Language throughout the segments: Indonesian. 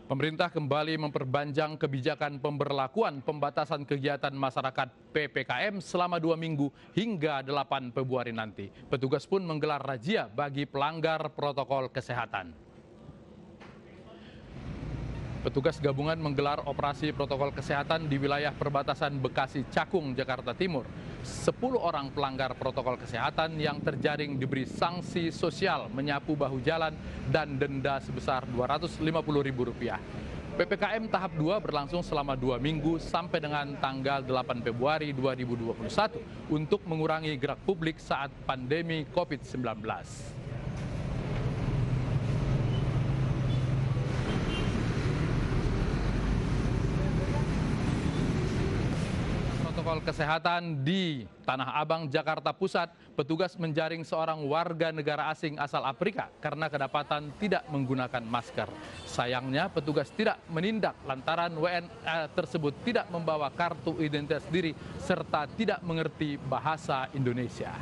Pemerintah kembali memperpanjang kebijakan pemberlakuan pembatasan kegiatan masyarakat PPKM selama 2 minggu hingga 8 Februari nanti. Petugas pun menggelar razia bagi pelanggar protokol kesehatan. Petugas gabungan menggelar operasi protokol kesehatan di wilayah perbatasan Bekasi Cakung, Jakarta Timur. 10 orang pelanggar protokol kesehatan yang terjaring diberi sanksi sosial menyapu bahu jalan dan denda sebesar Rp250.000. PPKM tahap 2 berlangsung selama 2 minggu sampai dengan tanggal 8 Februari 2021 untuk mengurangi gerak publik saat pandemi COVID-19. Protokol kesehatan di Tanah Abang, Jakarta Pusat, petugas menjaring seorang warga negara asing asal Afrika karena kedapatan tidak menggunakan masker. Sayangnya petugas tidak menindak lantaran WNA tersebut tidak membawa kartu identitas diri serta tidak mengerti bahasa Indonesia.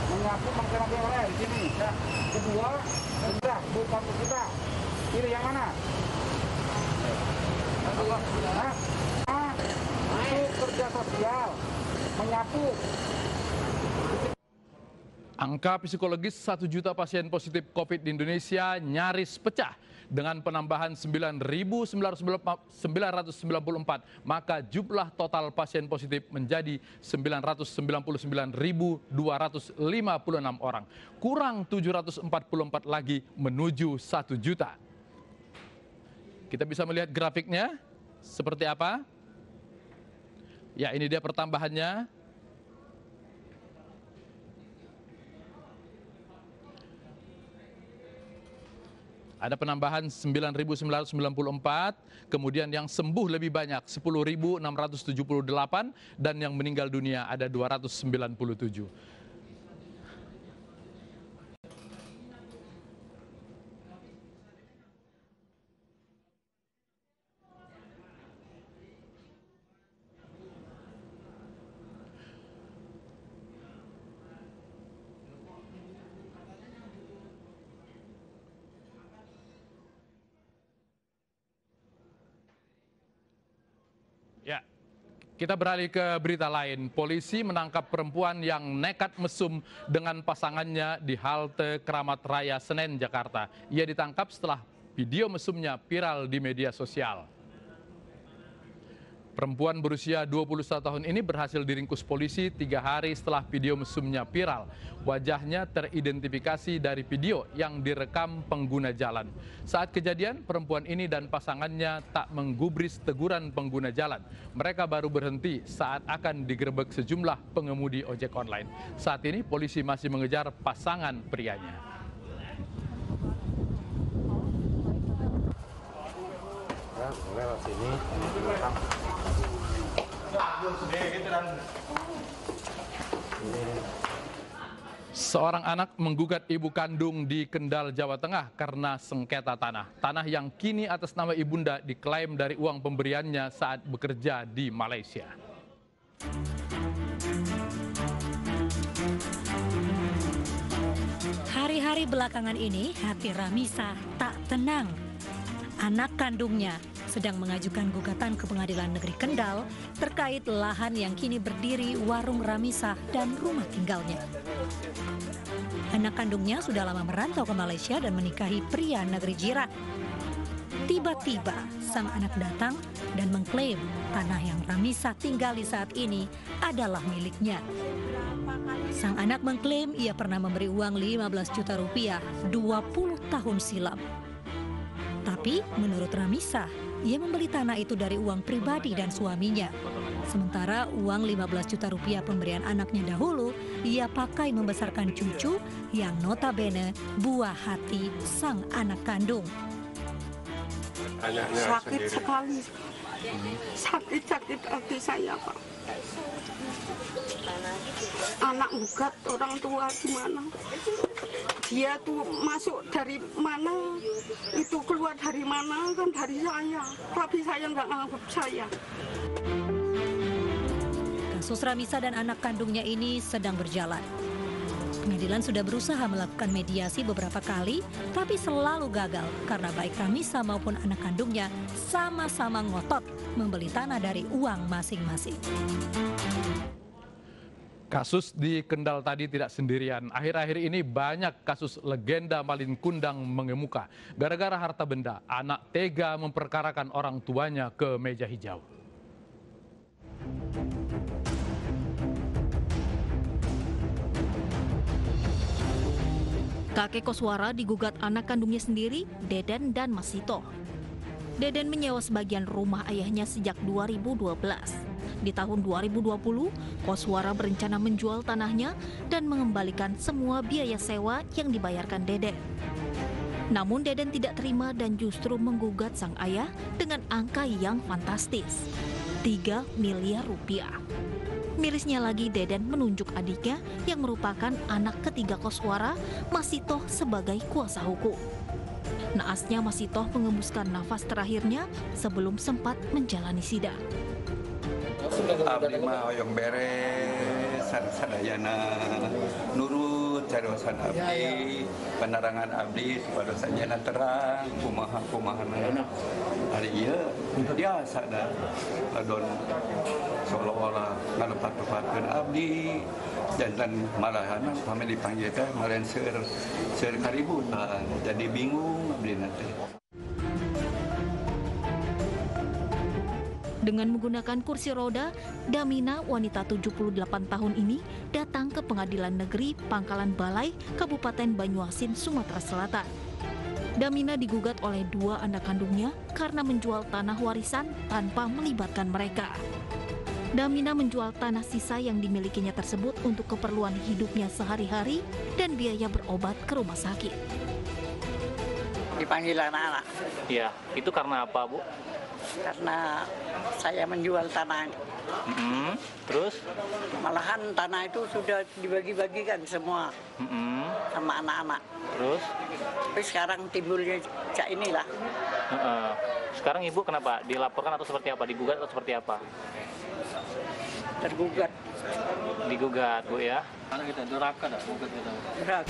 Menyapu masyarakat di sini. Kedua, sudah bukan kita. Pilih yang mana? Itu kerja sosial, menyapu. Angka psikologis 1 juta pasien positif COVID di Indonesia nyaris pecah. Dengan penambahan 9.994, maka jumlah total pasien positif menjadi 999.256 orang. Kurang 744 lagi menuju 1 juta. Kita bisa melihat grafiknya seperti apa? Ya, ini dia pertambahannya. Ada penambahan 9.994, kemudian yang sembuh lebih banyak 10.678 dan yang meninggal dunia ada 297. Ya, kita beralih ke berita lain. Polisi menangkap perempuan yang nekat mesum dengan pasangannya di halte Keramat Raya Senen, Jakarta. Ia ditangkap setelah video mesumnya viral di media sosial. Perempuan berusia 21 tahun ini berhasil diringkus polisi 3 hari setelah video mesumnya viral. Wajahnya teridentifikasi dari video yang direkam pengguna jalan. Saat kejadian, perempuan ini dan pasangannya tak menggubris teguran pengguna jalan. Mereka baru berhenti saat akan digerebek sejumlah pengemudi ojek online. Saat ini polisi masih mengejar pasangan prianya. Lewat sini. Seorang anak menggugat ibu kandung di Kendal, Jawa Tengah karena sengketa tanah. Tanah yang kini atas nama ibunda diklaim dari uang pemberiannya saat bekerja di Malaysia. Hari-hari belakangan ini hati Ramisa tak tenang. Anak kandungnya sedang mengajukan gugatan ke Pengadilan Negeri Kendal terkait lahan yang kini berdiri warung Ramisa dan rumah tinggalnya. Anak kandungnya sudah lama merantau ke Malaysia dan menikahi pria negeri jiran. Tiba-tiba sang anak datang dan mengklaim tanah yang Ramisa tinggali saat ini adalah miliknya. Sang anak mengklaim ia pernah memberi uang 15 juta rupiah 20 tahun silam. Tapi menurut Ramisa, ia membeli tanah itu dari uang pribadi dan suaminya. Sementara uang 15 juta rupiah pemberian anaknya dahulu, ia pakai membesarkan cucu yang notabene buah hati sang anak kandung. Sakit sekali, sakit hati saya, Pak. Anak gugat orang tua gimana? dia tuh masuk dari mana, itu keluar dari mana, kan dari saya. Tapi saya nggak nganggap saya. Kasus Ramisa dan anak kandungnya ini sedang berjalan. Pengadilan sudah berusaha melakukan mediasi beberapa kali, tapi selalu gagal karena baik Ramisa maupun anak kandungnya sama-sama ngotot membeli tanah dari uang masing-masing. Kasus di Kendal tadi tidak sendirian. Akhir-akhir ini banyak kasus legenda Malin Kundang mengemuka. Gara-gara harta benda, anak tega memperkarakan orang tuanya ke meja hijau. Kakek koswara digugat anak kandungnya sendiri, Deden dan Masito. Deden menyewa sebagian rumah ayahnya sejak 2012. Di tahun 2020, koswara berencana menjual tanahnya dan mengembalikan semua biaya sewa yang dibayarkan Deden. Namun Deden tidak terima dan justru menggugat sang ayah dengan angka yang fantastis, 3 miliar rupiah. Mirisnya lagi, Deden menunjuk adiknya yang merupakan anak ketiga koswara, Masito, sebagai kuasa hukum. Naasnya Masito mengembuskan nafas terakhirnya sebelum sempat menjalani sidang. Abdi mah hoyong beres, sadayana nurut carosan abdi, penerangan abdi supadosanya terang, kumaha hari ieu biasa da adon seolah-olah ngalepat-lepatkeun abdi dan malahan pame dipanggil teh maren seur kaributan, jadi bingung abdi teh. Dengan menggunakan kursi roda, Damina, wanita 78 tahun ini, datang ke Pengadilan Negeri Pangkalan Balai, Kabupaten Banyuasin, Sumatera Selatan. Damina digugat oleh 2 anak kandungnya karena menjual tanah warisan tanpa melibatkan mereka. Damina menjual tanah sisa yang dimilikinya tersebut untuk keperluan hidupnya sehari-hari dan biaya berobat ke rumah sakit. Dipanggil anak-anak. Iya, itu karena apa, Bu? Karena saya menjual tanah. Terus? Malahan tanah itu sudah dibagi-bagikan semua sama anak-anak. Terus? Tapi sekarang timbulnya cak inilah. Sekarang Ibu kenapa? Dilaporkan atau seperti apa? Digugat atau seperti apa? Tergugat. Digugat, Bu ya? Anak kita durhaka dah, gugat kita. Berat.